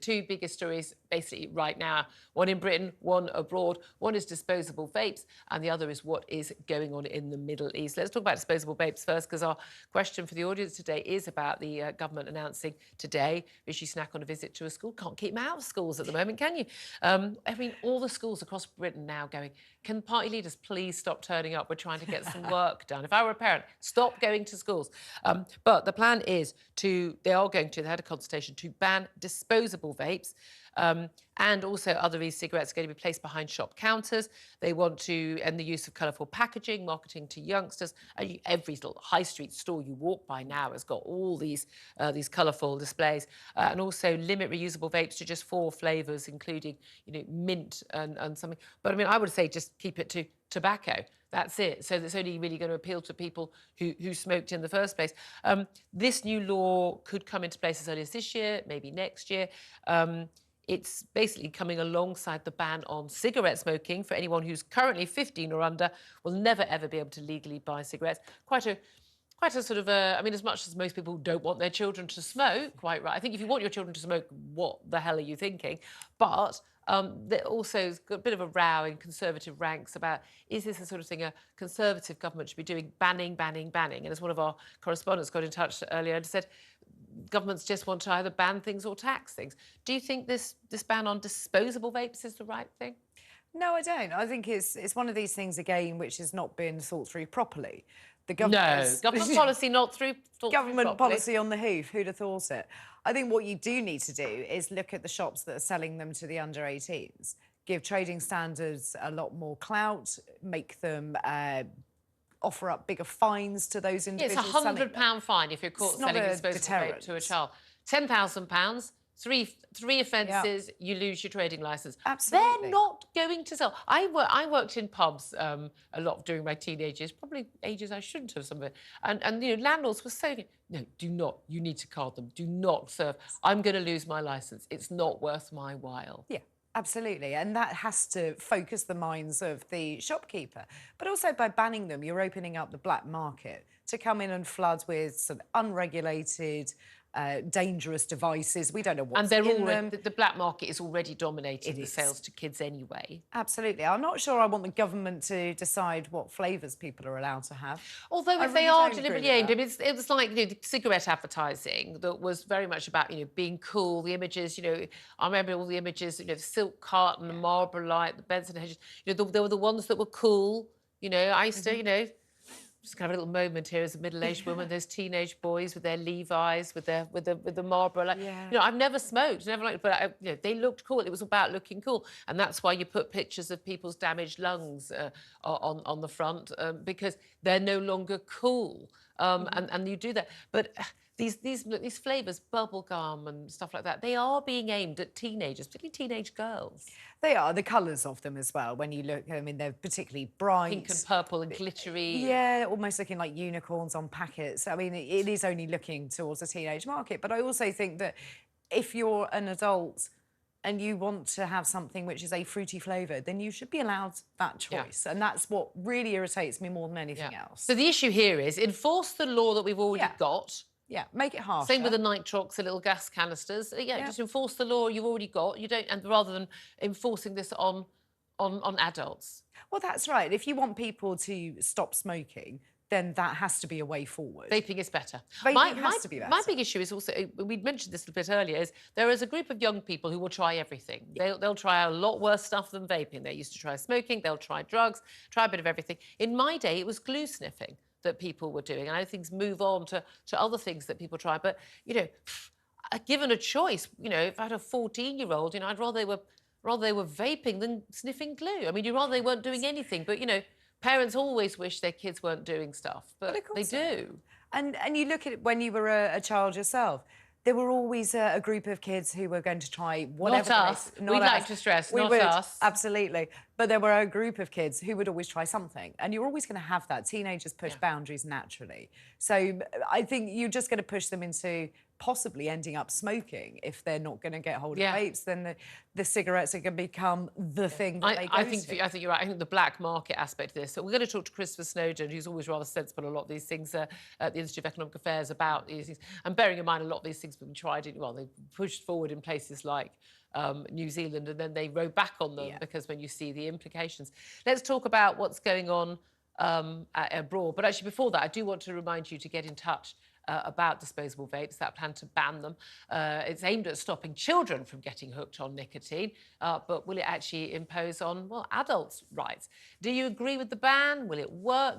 two biggest stories basically right now, one in Britain, one abroad. One is disposable vapes and the other is what is going on in the Middle East. Let's talk about disposable vapes first, because our question for the audience today is about the government announcing today Rishi Sunak on a visit to a school. Can't keep them out of schools at the moment, can you? I mean, all the schools across Britain now going, can party leaders please stop turning up? We're trying to get some work done. If I were a parent, stop going to schools. But the plan is they had a consultation to ban disposable vapes, and also other e-cigarettes are going to be placed behind shop counters. They want to end the use of colourful packaging, marketing to youngsters. Every little high street store you walk by now has got all these colourful displays, and also limit reusable vapes to just 4 flavours, including mint and something. But I mean, I would say just keep it to tobacco. That's it. So that's only really going to appeal to people who smoked in the first place. This new law could come into place as early as this year, maybe next year. It's basically coming alongside the ban on cigarette smoking for anyone who's currently 15 or under will never, ever be able to legally buy cigarettes. Quite a sort of I mean, as much as most people don't want their children to smoke, quite right. I think if you want your children to smoke, what the hell are you thinking? But there also has got a bit of a row in Conservative ranks about, is this the sort of thing a Conservative government should be doing, banning? And as one of our correspondents got in touch earlier and said, governments just want to either ban things or tax things. Do you think this ban on disposable vapes is the right thing? No, I don't. I think it's one of these things, again, which has not been thought through properly. The government policy not through government policy on the hoof. Who'd have thought it? I think what you do need to do is look at the shops that are selling them to the under 18s, give trading standards a lot more clout, make them offer up bigger fines to those individuals. It's a £100 fine if you're caught selling a disposable vape to a child. £10,000. Three offences, you lose your trading licence. Absolutely. They're not going to sell. I worked in pubs a lot during my teenage years, probably ages I shouldn't have, some of it. And landlords were saying, no, do not. You need to card them. Do not serve. I'm going to lose my licence. It's not worth my while. Yeah. Absolutely, and that has to focus the minds of the shopkeeper. But also by banning them, you're opening up the black market to come in and flood with some unregulated, dangerous devices. We don't know what's in them. The black market is already dominating the sales to kids anyway. Absolutely. I'm not sure I want the government to decide what flavours people are allowed to have. Although if they are deliberately aimed, I mean, it was like the cigarette advertising that was very much about being cool. The images, I remember all the images, the silk carton, the Marlboro Light, the Benson hedges. They were the ones that were cool. I used to, just kind of a little moment here as a middle-aged woman. Those teenage boys with their Levi's, with the Marlboro. I've never smoked, but they looked cool. It was about looking cool, and that's why you put pictures of people's damaged lungs on the front, because they're no longer cool, and you do that. But these flavours, bubblegum and stuff like that, they are being aimed at teenagers, particularly teenage girls. They are. The colours of them as well, when you look, I mean, they're particularly bright. Pink and purple and glittery. Yeah, almost looking like unicorns on packets. I mean, it is only looking towards the teenage market. But I also think that if you're an adult and you want to have something which is a fruity flavour, then you should be allowed that choice. Yeah. And that's what really irritates me more than anything else. So the issue here is enforce the law that we've already got. Yeah, make it harsher. Same with the nitrox, the little gas canisters. Just enforce the law you've already got. And rather than enforcing this on adults. Well, that's right. If you want people to stop smoking, then that has to be a way forward. Vaping is better. Vaping has to be better. My big issue is also, we mentioned this a bit earlier, is there is a group of young people who will try everything. They'll try a lot worse stuff than vaping. They used to try smoking, they'll try drugs, try a bit of everything. In my day, it was glue sniffing that people were doing. And I think things move on to other things that people try. But, given a choice, if I had a 14-year-old, I'd rather they were vaping than sniffing glue. I mean, you'd rather they weren't doing anything. But, parents always wish their kids weren't doing stuff, but they do. And you look at it when you were a child yourself. There were always a group of kids who were going to try whatever. Not us. We'd like to stress, not us. Absolutely. But there were a group of kids who would always try something. And you're always going to have that. Teenagers push boundaries naturally. So I think you're just going to push them into possibly ending up smoking if they're not going to get hold of Yeah. vapes. Then the cigarettes are going to become the thing that they go I think to. I think you're right. I think the black market aspect of this. So we're going to talk to Christopher Snowdon, who's always rather sensible on a lot of these things at the Institute of Economic Affairs about these things. And bearing in mind a lot of these things have been tried, they pushed forward in places like New Zealand, and then they rode back on them because when you see the implications. Let's talk about what's going on abroad. But actually, before that, I do want to remind you to get in touch about disposable vapes, that plan to ban them. It's aimed at stopping children from getting hooked on nicotine, but will it actually impose on, well, adults' rights? Do you agree with the ban? Will it work?